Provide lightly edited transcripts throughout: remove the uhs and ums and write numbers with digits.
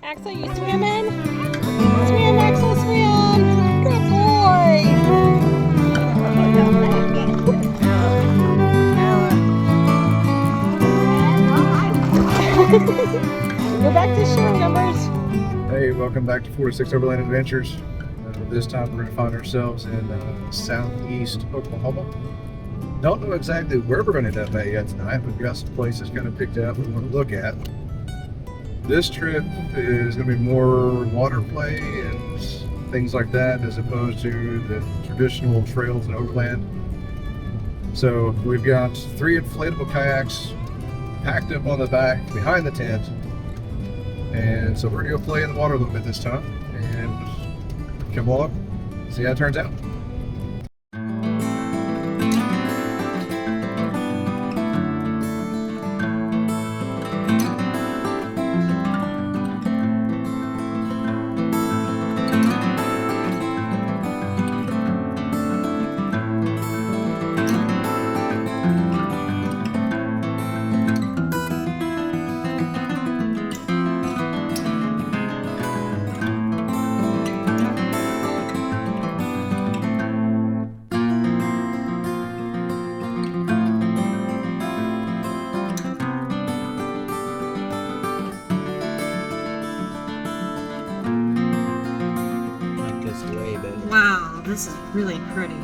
Axel, you swimming? Swim, Axel, swim. Good boy. Go back to shore numbers. Hey, welcome back to 46 Overland Adventures. This time we're going to find ourselves in southeast Oklahoma. Don't know exactly where we're going to end up at yet tonight. We've got some places kind of picked out we want to look at. This trip is going to be more water play and things like that as opposed to the traditional trails in Overland. So we've got 3 inflatable kayaks packed up on the back behind the tent. And so we're going to go play in the water a little bit this time and come along, see how it turns out. Wow, this is really pretty.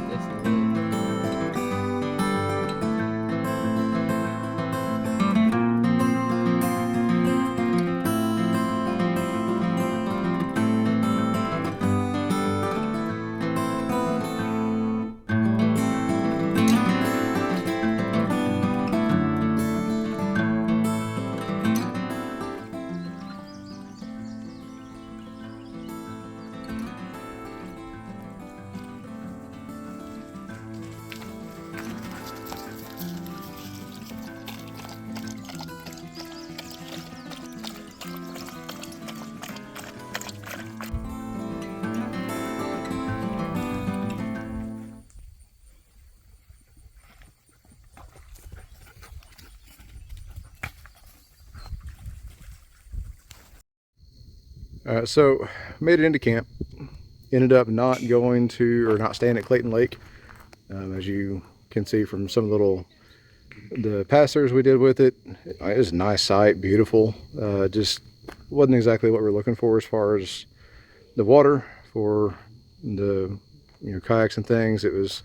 So made it into camp. Ended up not going to, or not staying at Clayton Lake. As you can see from some the pass-throughs we did with it. It was a nice site, beautiful. Just wasn't exactly what we're looking for as far as the water for the kayaks and things. It was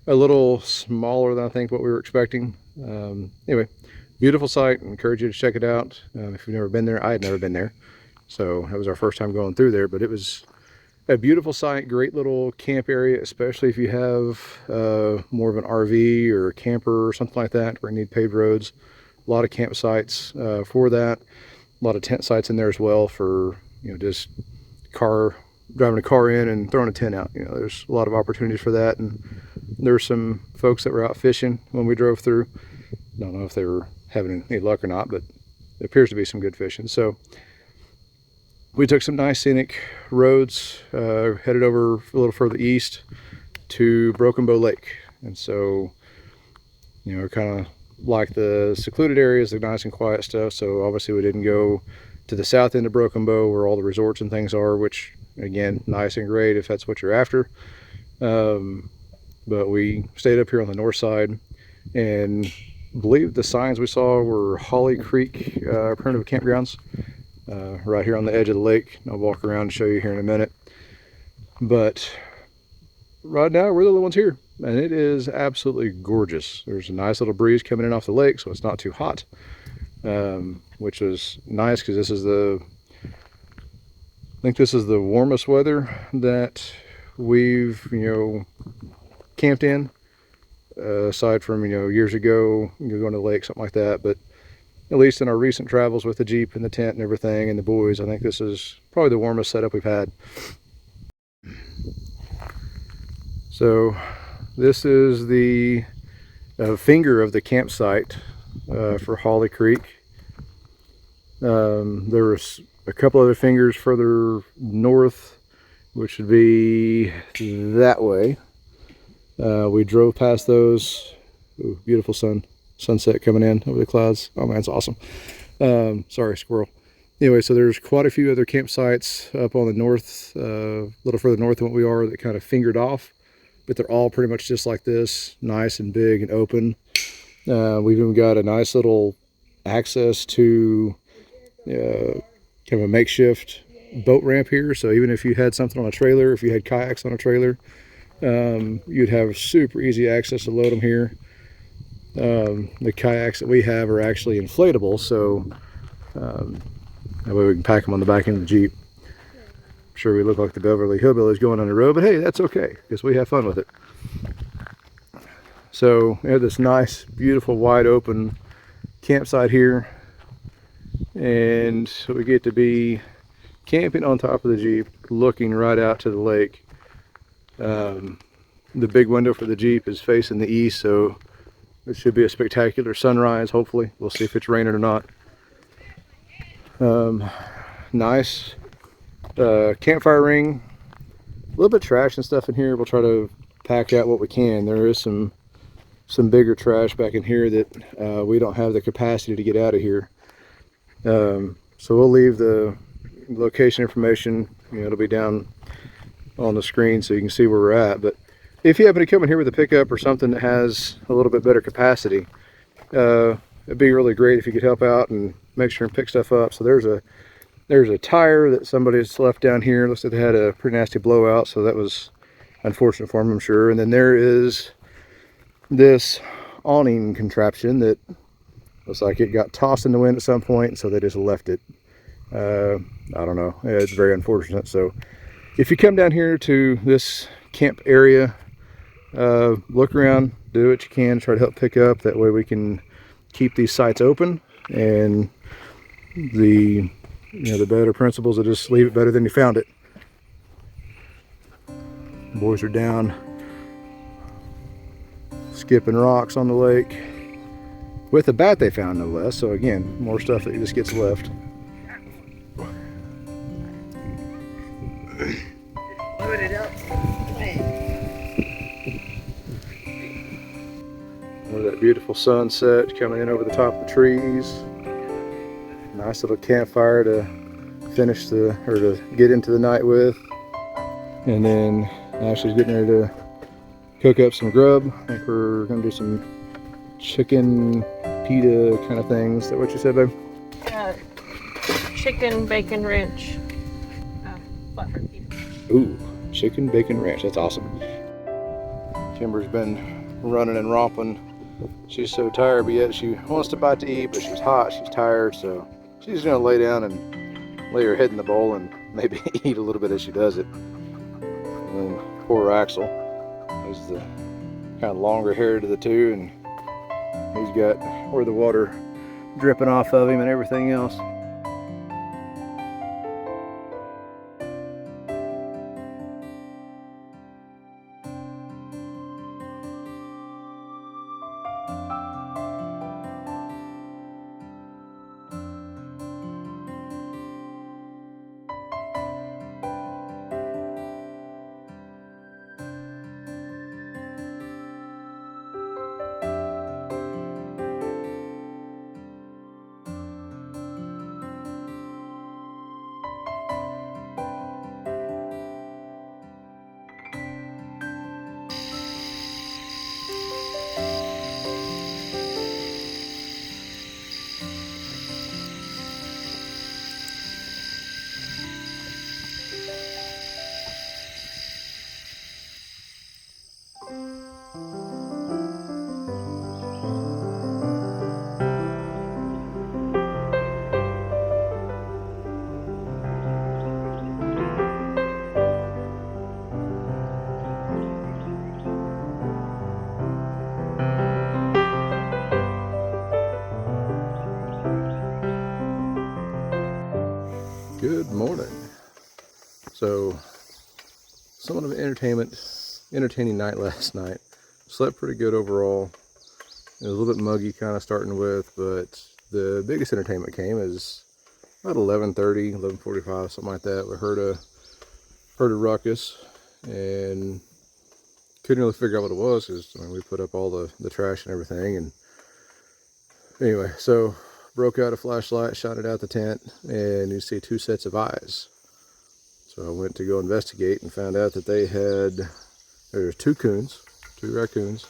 a little smaller than I think what we were expecting. Anyway, beautiful site. I encourage you to check it out. If you've never been there, I had never been there. So that was our first time going through there, but it was a beautiful site, great little camp area, especially if you have more of an RV or a camper or something like that where you need paved roads. A lot of campsites for that. A lot of tent sites in there as well for, just driving a car in and throwing a tent out. There's a lot of opportunities for that. And there were some folks that were out fishing when we drove through. Don't know if they were having any luck or not, but it appears to be some good fishing. So we took some nice scenic roads, headed over a little further east to Broken Bow Lake. And so, kind of like the secluded areas, the nice and quiet stuff. So obviously we didn't go to the south end of Broken Bow where all the resorts and things are, which again, nice and great if that's what you're after. But we stayed up here on the north side, and I believe the signs we saw were Holly Creek primitive campgrounds. Right here on the edge of the lake. I'll walk around and show you here in a minute. But right now we're the only ones here, and it is absolutely gorgeous. There's a nice little breeze coming in off the lake, so it's not too hot, which was nice because I think this is the warmest weather that we've camped in, aside from years ago going to the lake, something like that. But at least in our recent travels with the Jeep and the tent and everything and the boys, I think this is probably the warmest setup we've had. So this is the finger of the campsite for Holly Creek. There was a couple other fingers further north, which would be that way. We drove past those. Ooh, beautiful sunset coming in over the clouds. Oh man, it's awesome. Sorry, squirrel. anyway, so there's quite a few other campsites up on the north, a little further north than what we are, that kind of fingered off, but they're all pretty much just like this, nice and big and open. We've even got a nice little access to kind of a makeshift boat ramp here. So even if you had something on a trailer, if you had kayaks on a trailer, you'd have super easy access to load them here. The kayaks that we have are actually inflatable, so that way we can pack them on the back end of the Jeep. I'm sure we look like the Beverly Hillbillies going on the road, but hey, that's okay, because we have fun with it. So we have this nice, beautiful, wide open campsite here, and so we get to be camping on top of the Jeep, looking right out to the lake. The big window for the Jeep is facing the east, so it should be a spectacular sunrise, hopefully. We'll see if it's raining or not. Nice campfire ring. A little bit of trash and stuff in here. We'll try to pack out what we can. There is some bigger trash back in here that we don't have the capacity to get out of here. So we'll leave the location information, it'll be down on the screen so you can see where we're at. But if you happen to come in here with a pickup or something that has a little bit better capacity, it'd be really great if you could help out and make sure and pick stuff up. So there's a tire that somebody's left down here. Looks like they had a pretty nasty blowout, so that was unfortunate for them, I'm sure. And then there is this awning contraption that looks like it got tossed in the wind at some point, so they just left it. I don't know, it's very unfortunate. So if you come down here to this camp area, look around, do what you can, try to help pick up. That way we can keep these sites open, and the better principles of just leave it better than you found it. The boys are down skipping rocks on the lake with a bat they found, no less. So again, more stuff that just gets left. Load it up. More of that beautiful sunset coming in over the top of the trees. Nice little campfire to finish to get into the night with. And then Ashley's getting ready to cook up some grub. I think we're gonna do some chicken pita kind of things. Is that what you said, babe? Chicken bacon ranch. Flatbread pizza. Ooh, chicken bacon ranch. That's awesome. Kimber's been running and romping. She's so tired, but yet she wants to bite to eat, but she's hot, she's tired, so she's gonna lay down and lay her head in the bowl and maybe eat a little bit as she does it. And then poor Axel is the kind of longer haired of the two, and he's got where the water dripping off of him and everything else. Good morning. So, somewhat of an entertaining night last night. Slept pretty good overall. It was a little bit muggy kind of starting with, but the biggest entertainment came is about 11:30, 11:45, something like that. We heard a ruckus and couldn't really figure out what it was, because we put up all the trash and everything. And anyway, so broke out a flashlight, shot it out the tent, and you see 2 sets of eyes. So I went to go investigate and found out that there was 2 raccoons,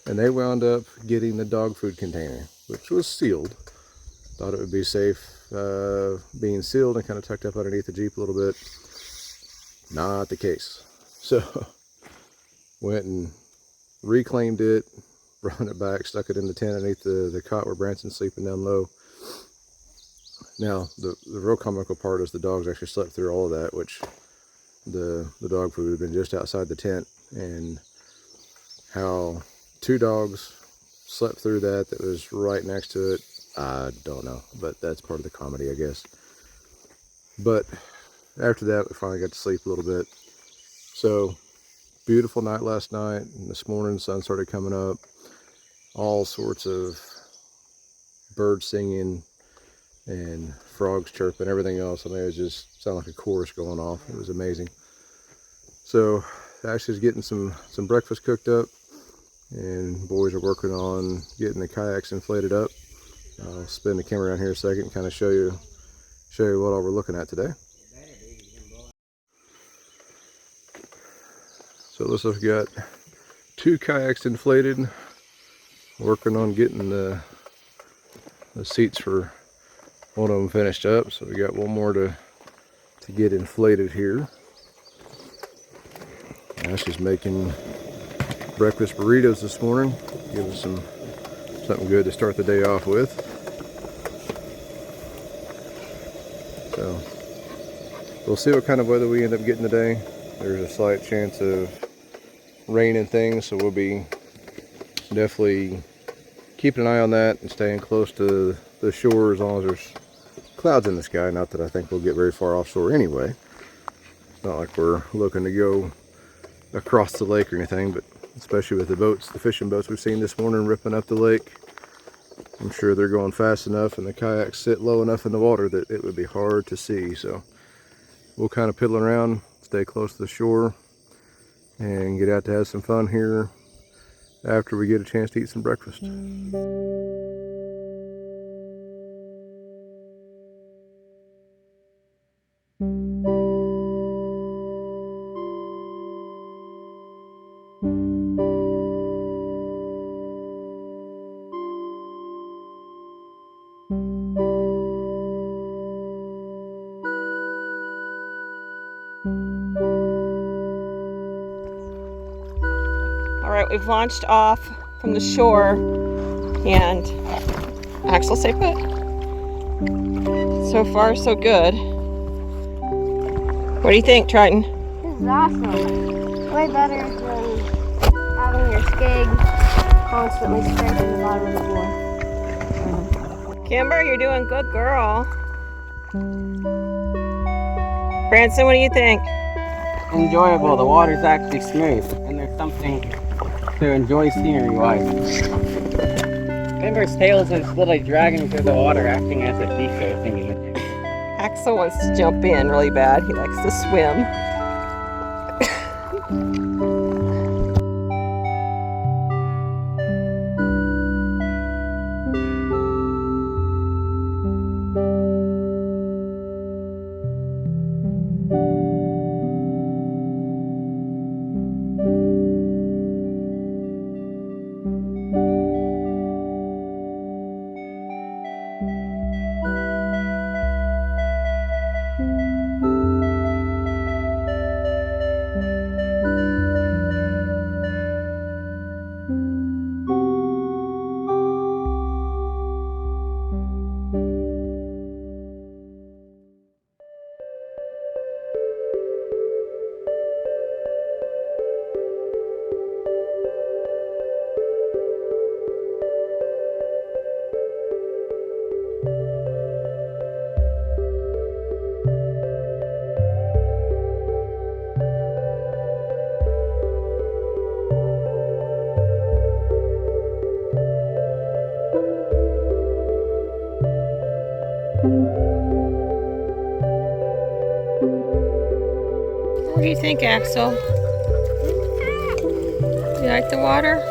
and they wound up getting the dog food container, which was sealed. Thought it would be safe being sealed and kind of tucked up underneath the Jeep a little bit. Not the case. So went and reclaimed it, brought it back, stuck it in the tent underneath the cot where Branson's sleeping down low. Now, the real comical part is the dogs actually slept through all of that, which the dog food had been just outside the tent, and how 2 dogs slept through that was right next to it, I don't know, but that's part of the comedy, I guess. But after that, we finally got to sleep a little bit. So, beautiful night last night, and this morning the sun started coming up. All sorts of birds singing and frogs chirping, everything else. I mean, it just sounded like a chorus going off. It was amazing. So Ashley's getting some breakfast cooked up, and boys are working on getting the kayaks inflated up. I'll spin the camera around here a second and kind of show you what all we're looking at today. So it looks like we got 2 kayaks inflated. Working on getting the seats for one of them finished up. So we got one more to get inflated here. Ashley's making breakfast burritos this morning. Give us something good to start the day off with. So we'll see what kind of weather we end up getting today. There's a slight chance of rain and things, so we'll be definitely keeping an eye on that and staying close to the shore as long as there's clouds in the sky. Not that I think we'll get very far offshore anyway. It's not like we're looking to go across the lake or anything, but especially with the boats, the fishing boats we've seen this morning ripping up the lake, I'm sure they're going fast enough and the kayaks sit low enough in the water that it would be hard to see. So we'll kind of piddle around, stay close to the shore, and get out to have some fun here after we get a chance to eat some breakfast. Alright, we've launched off from the shore, and Axel, say put. So far, so good. What do you think, Triton? This is awesome. Way better than having your skeg constantly scraping the bottom of the floor. Kimber, you're doing good, girl. Branson, what do you think? Enjoyable. The water's actually smooth, and there's something to enjoy scenery-wise. Kimber's tail is just literally dragging through the water, acting as a decoy thingy. Axel wants to jump in really bad. He likes to swim. What do you think, Axel? You like the water?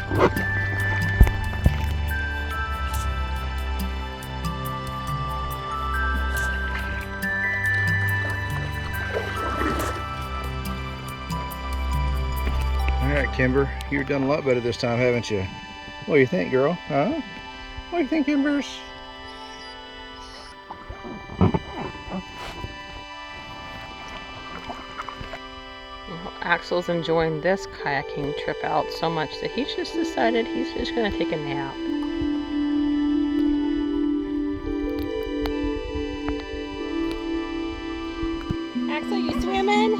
All right, Kimber, you've done a lot better this time, haven't you? What do you think, girl? Huh? What do you think, Kimbers? Axel's enjoying this kayaking trip out so much that he's just decided he's just going to take a nap. Axel, you swimming?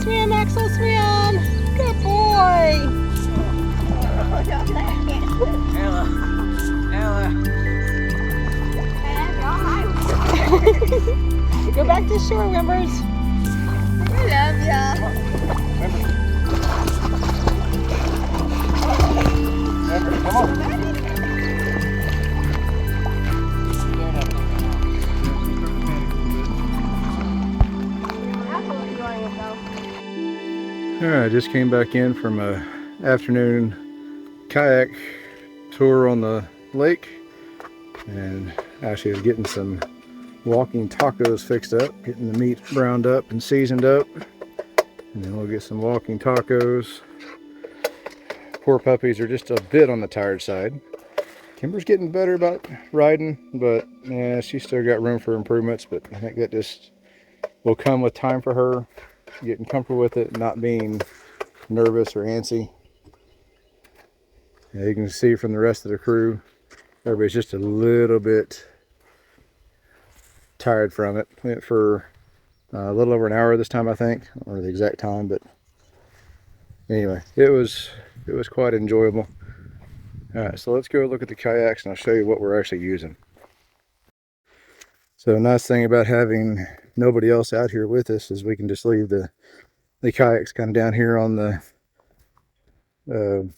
Swim, Axel, swim! Good boy! Ella. Ella. Go back to shore, Wimbers. I love ya. Come on. All right, I just came back in from a afternoon kayak tour on the lake, and actually was getting some walking tacos fixed up, getting the meat browned up and seasoned up, and then we'll get some walking tacos. Poor puppies are just a bit on the tired side. Kimber's getting better about riding, but yeah, she's still got room for improvements, but I think that just will come with time for her, getting comfortable with it, not being nervous or antsy. Yeah, you can see from the rest of the crew, everybody's just a little bit tired from it. Went for a little over an hour this time, I think. I don't remember the exact time, but anyway, it was quite enjoyable. All right, so let's go look at the kayaks and I'll show you what we're actually using. So a nice thing about having nobody else out here with us is we can just leave the kayaks kind of down here on the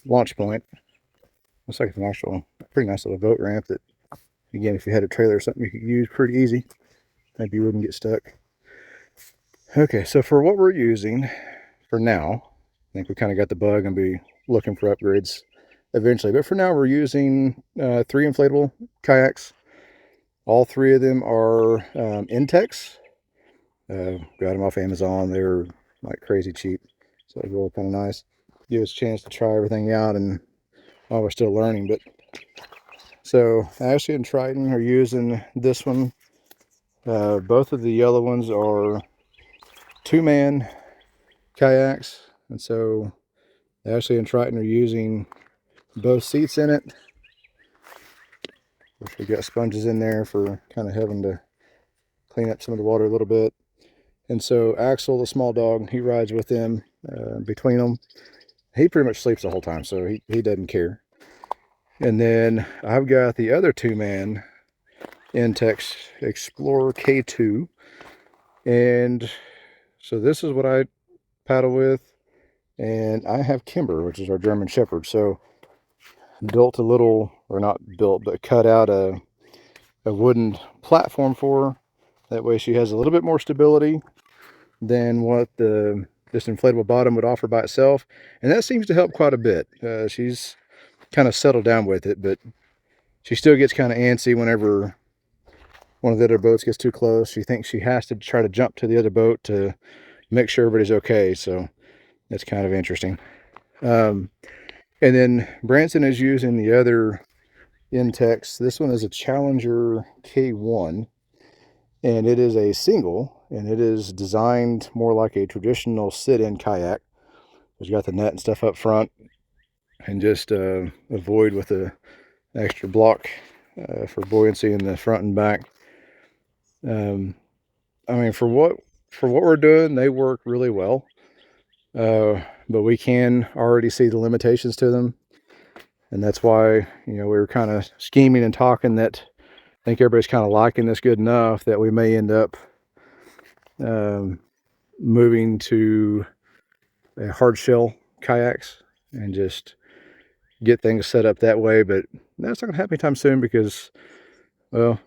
launch point. Looks like it's an actual pretty nice little boat ramp that, again, if you had a trailer or something, you could use pretty easy. Maybe you wouldn't get stuck. Okay, so for what we're using for now, I think we kind of got the bug and be looking for upgrades eventually. But for now, we're using 3 inflatable kayaks. All 3 of them are Intex. Got them off Amazon. They were like crazy cheap, so it was really kind of nice. Give us a chance to try everything out, and while we're still learning. But so Ashley and Triton are using this one. Both of the yellow ones are 2-man kayaks, and so Ashley and Triton are using both seats in it, which we got sponges in there for kind of having to clean up some of the water a little bit. And so Axel, the small dog, he rides with them between them. He pretty much sleeps the whole time, so he doesn't care. And then I've got the other 2-man Intex Explorer K2, and so this is what I paddle with, and I have Kimber, which is our German Shepherd. So built a little, or not built, but cut out a wooden platform for her. That way she has a little bit more stability than what this inflatable bottom would offer by itself, and that seems to help quite a bit. She's kind of settled down with it, but she still gets kind of antsy whenever one of the other boats gets too close. She thinks she has to try to jump to the other boat to make sure everybody's okay, so that's kind of interesting. And then Branson is using the other Intex. This one is a Challenger K1, and it is a single, and it is designed more like a traditional sit-in kayak. It's got the net and stuff up front, and just a void with an extra block for buoyancy in the front and back. I mean, for what we're doing, they work really well, but we can already see the limitations to them, and that's why, you know, we were kind of scheming and talking that I think everybody's kind of liking this good enough that we may end up moving to a hard shell kayaks and just get things set up that way. But that's not gonna happen anytime soon, because, well,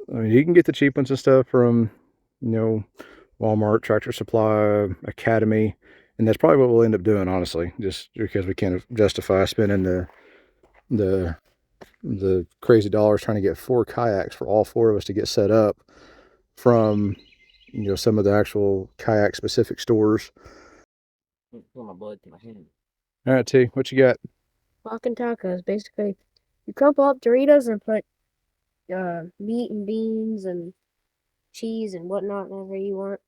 I mean, you can get the cheap ones and stuff from, you know, Walmart, Tractor Supply, Academy, And that's probably what we'll end up doing, honestly, just because we can't justify spending the crazy dollars trying to get 4 kayaks for all 4 of us to get set up from, you know, some of the actual kayak specific stores. Pull my blood to my hand. All right, T, what you got? Walking tacos. Basically, you crumple up Doritos and put meat and beans and cheese and whatnot, whatever you want.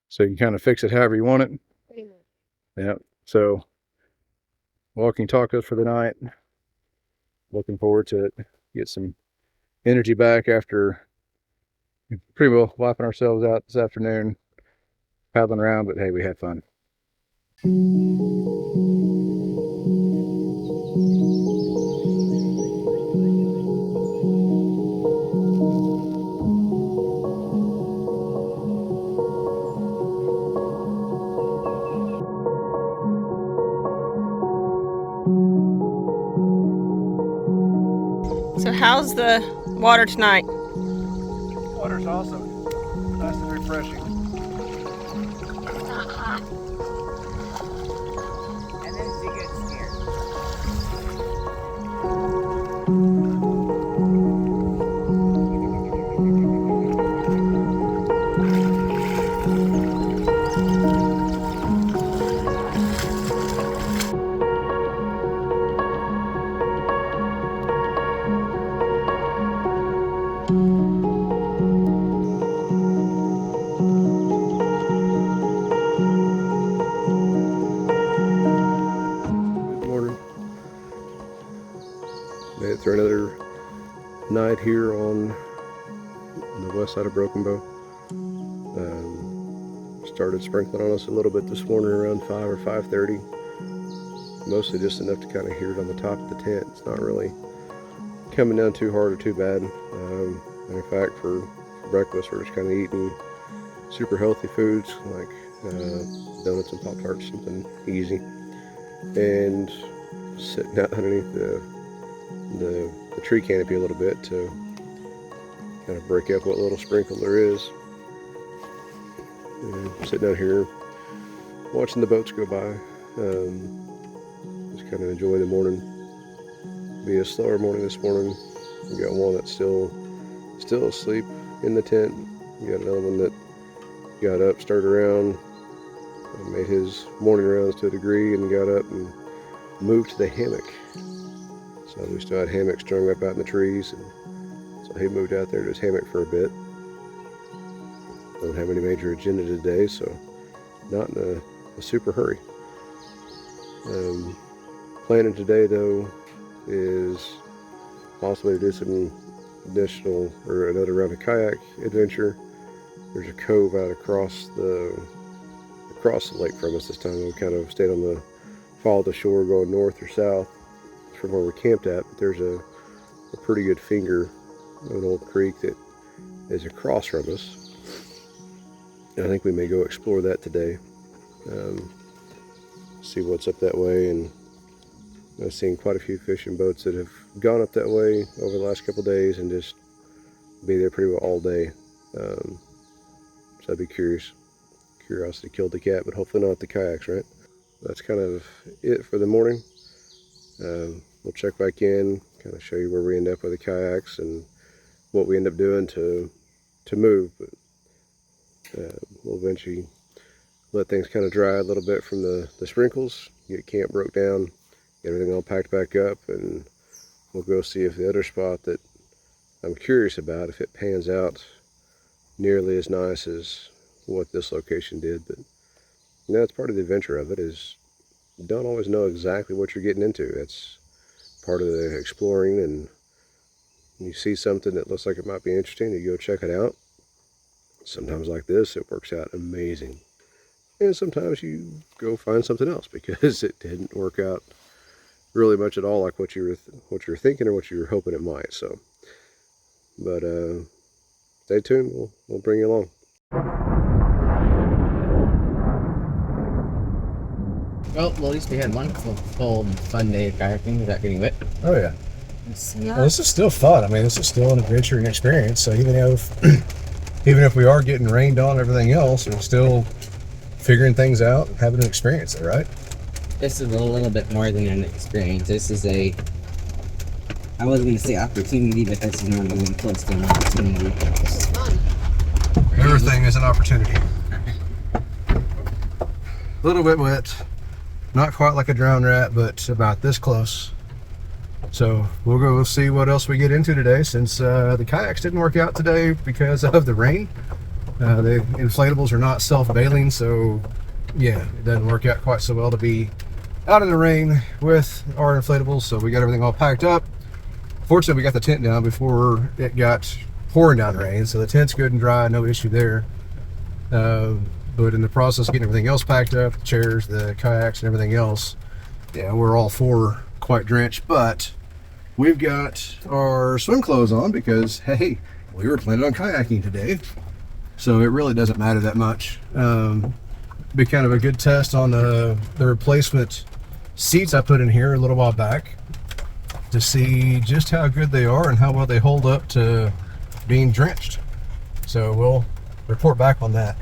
So you kind of fix it however you want it. Pretty much. Yeah. So walking tacos for the night. Looking forward to it. Get some energy back after pretty well wiping ourselves out this afternoon, paddling around, but hey, we had fun. So how's the water tonight? Water's awesome. Nice and refreshing. And then she gets scared. Made it through another night here on the west side of Broken Bow. Started sprinkling on us a little bit this morning around 5 or 5:30. Mostly just enough to kind of hear it on the top of the tent. It's not really coming down too hard or too bad. And in fact, for breakfast, we're just kind of eating super healthy foods like donuts and Pop-Tarts, something easy. And sitting out underneath the tree canopy a little bit to kind of break up what little sprinkle there is. And sitting out here watching the boats go by, just kind of enjoying the morning. Be a slower morning this morning. We got one that's still asleep in the tent. We got another one that got up, started around, and made his morning rounds to a degree, and got up and moved to the hammock. So we still had hammocks strung up out in the trees, and so he moved out there to his hammock for a bit. Don't have any major agenda today, so not in a super hurry. Planning today, though, is possibly to do some additional or another round of kayak adventure. There's a cove out across the lake from us this time. We kind of stayed on the follow the shore going north or south from where we camped at, but there's a pretty good finger of an old creek that is across from us. And I think we may go explore that today. See what's up that way, and I've seen quite a few fishing boats that have gone up that way over the last couple days and just be there pretty well all day. So I'd be curious. Curiosity killed the cat, but hopefully not the kayaks, right? That's kind of it for the morning. We'll check back in, kind of show you where we end up with the kayaks and what we end up doing to move. But we'll eventually let things kind of dry a little bit from the sprinkles, get camp broke down, get everything all packed back up, and we'll go see if the other spot that I'm curious about, if it pans out nearly as nice as what this location did. But you know, that's part of the adventure of it, is you don't always know exactly what you're getting into. That's part of the exploring, and you see something that looks like it might be interesting, you go check it out. Sometimes like this, it works out amazing. And sometimes you go find something else because it didn't work out really much at all like what you were thinking or what you were hoping it might. So, but stay tuned. We'll bring you along. Well, at least we had one full fun day of kayaking without getting wet. Oh yeah. Yeah. Well, this is still fun. I mean, this is still an adventuring experience. So even if we are getting rained on and everything else, it's still figuring things out and having an experience there, right? This is a little bit more than an experience. This is a, I wasn't going to say opportunity, but that's not even close to an opportunity. This is fun. Everything is an opportunity. A little bit wet, not quite like a drowned rat, but about this close. So we'll go see what else we get into today, since the kayaks didn't work out today because of the rain. The inflatables are not self-bailing, so yeah, it doesn't work out quite so well to be out in the rain with our inflatables. So we got everything all packed up. Fortunately, we got the tent down before it got pouring down rain, so the tent's good and dry, no issue there. But in the process of getting everything else packed up, the chairs, the kayaks, and everything else, yeah, we're all four quite drenched. But we've got our swim clothes on because, hey, we were planning on kayaking today, so it really doesn't matter that much. Be kind of a good test on the replacement seats I put in here a little while back to see just how good they are and how well they hold up to being drenched. So we'll report back on that.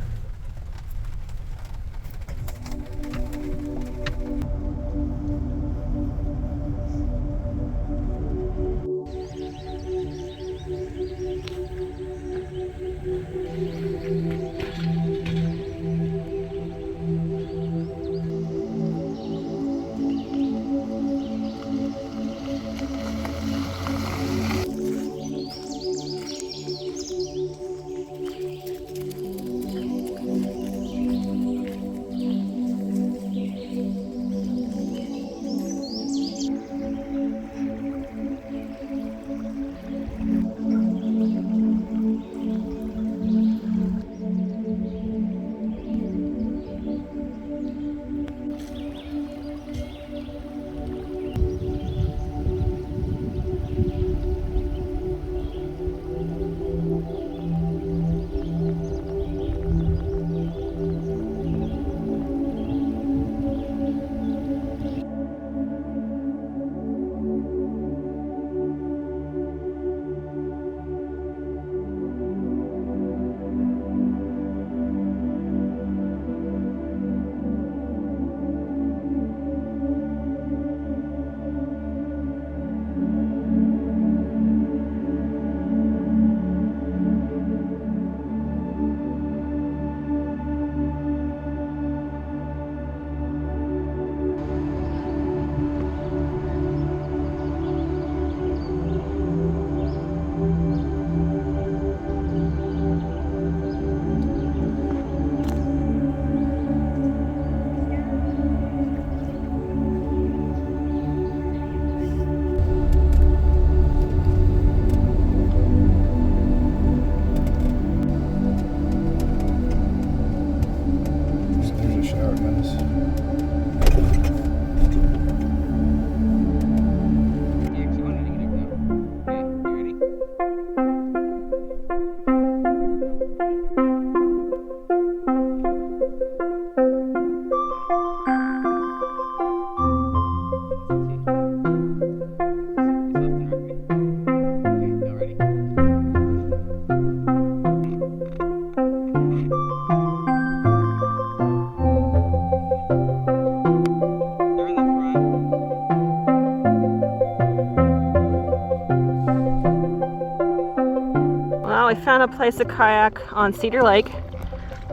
I found a place to kayak on Cedar Lake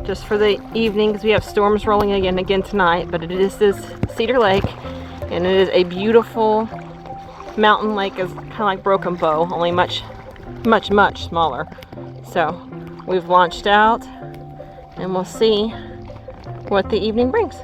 just for the evening because we have storms rolling again tonight, but it is this Cedar Lake and it is a beautiful mountain lake. Is kind of like Broken Bow, only much smaller. So we've launched out and we'll see what the evening brings.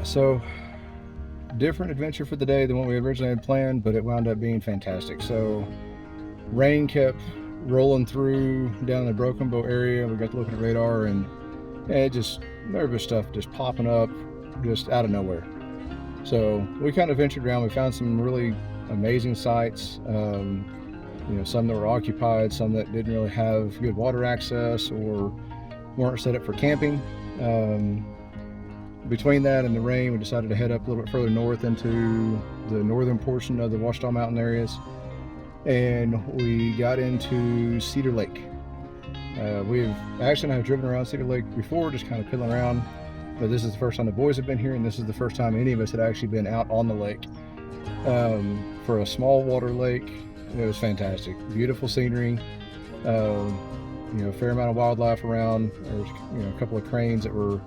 So different adventure for the day than what we originally had planned, but it wound up being fantastic. So rain kept rolling through down the Broken Bow area. We got to look at the radar, and it just nervous stuff just popping up just out of nowhere. So we kind of ventured around. We found some really amazing sites, you know, some that were occupied, some that didn't really have good water access or weren't set up for camping. Between that and the rain, we decided to head up a little bit further north into the northern portion of the Ouachita Mountain areas, and we got into Cedar Lake. We've actually not driven around Cedar Lake before, just kind of piddling around, but this is the first time the boys have been here, and this is the first time any of us had actually been out on the lake. For a small water lake, it was fantastic. Beautiful scenery, you know, a fair amount of wildlife around. There was, you know, a couple of cranes that were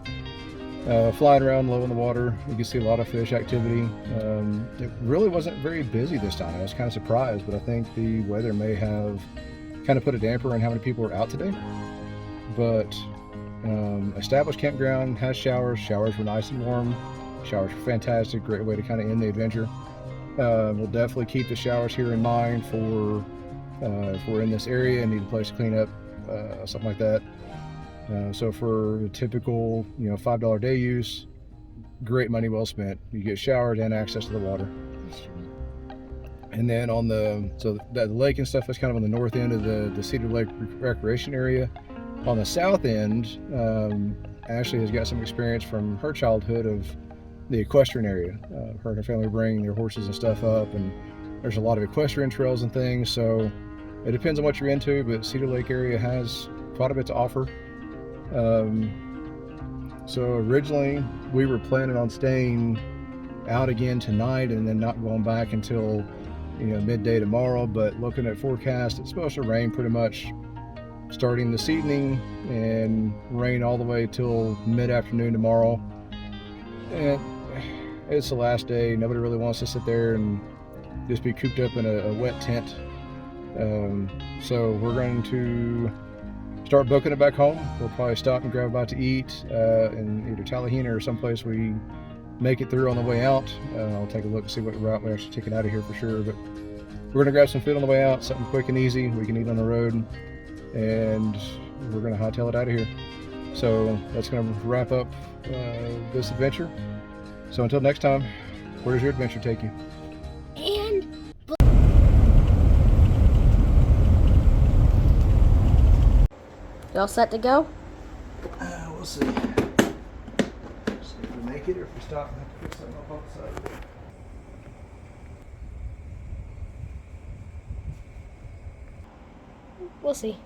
flying around low in the water. You could see a lot of fish activity. It really wasn't very busy this time. I was kind of surprised, but I think the weather may have kind of put a damper on how many people were out today. But established campground, has showers. Showers were nice and warm. Showers were fantastic. Great way to kind of end the adventure. We'll definitely keep the showers here in mind for if we're in this area and need a place to clean up, something like that. So for the typical, you know, $5 day use, great money well spent. You get showers and access to the water. And then on the lake and stuff is kind of on the north end of the Cedar Lake recreation area. On the south end, Ashley has got some experience from her childhood of the equestrian area. Her and her family bring their horses and stuff up, and there's a lot of equestrian trails and things. So it depends on what you're into, but Cedar Lake area has quite a bit to offer. So originally we were planning on staying out again tonight and then not going back until, you know, midday tomorrow, but looking at forecast, it's supposed to rain pretty much starting this evening and rain all the way till mid-afternoon tomorrow. And it's the last day. Nobody really wants to sit there and just be cooped up in a wet tent. So we're going to start booking it back home. We'll probably stop and grab a bite to eat in either Tallahassee or someplace we make it through on the way out. I'll take a look and see what route we're actually taking out of here for sure. But we're gonna grab some food on the way out, something quick and easy we can eat on the road, and we're gonna hightail it out of here. So that's gonna wrap up this adventure. So until next time, where does your adventure take you? And you all set to go? We'll see. See if we make it or if we stop and have to pick something up on the side of it. We'll see.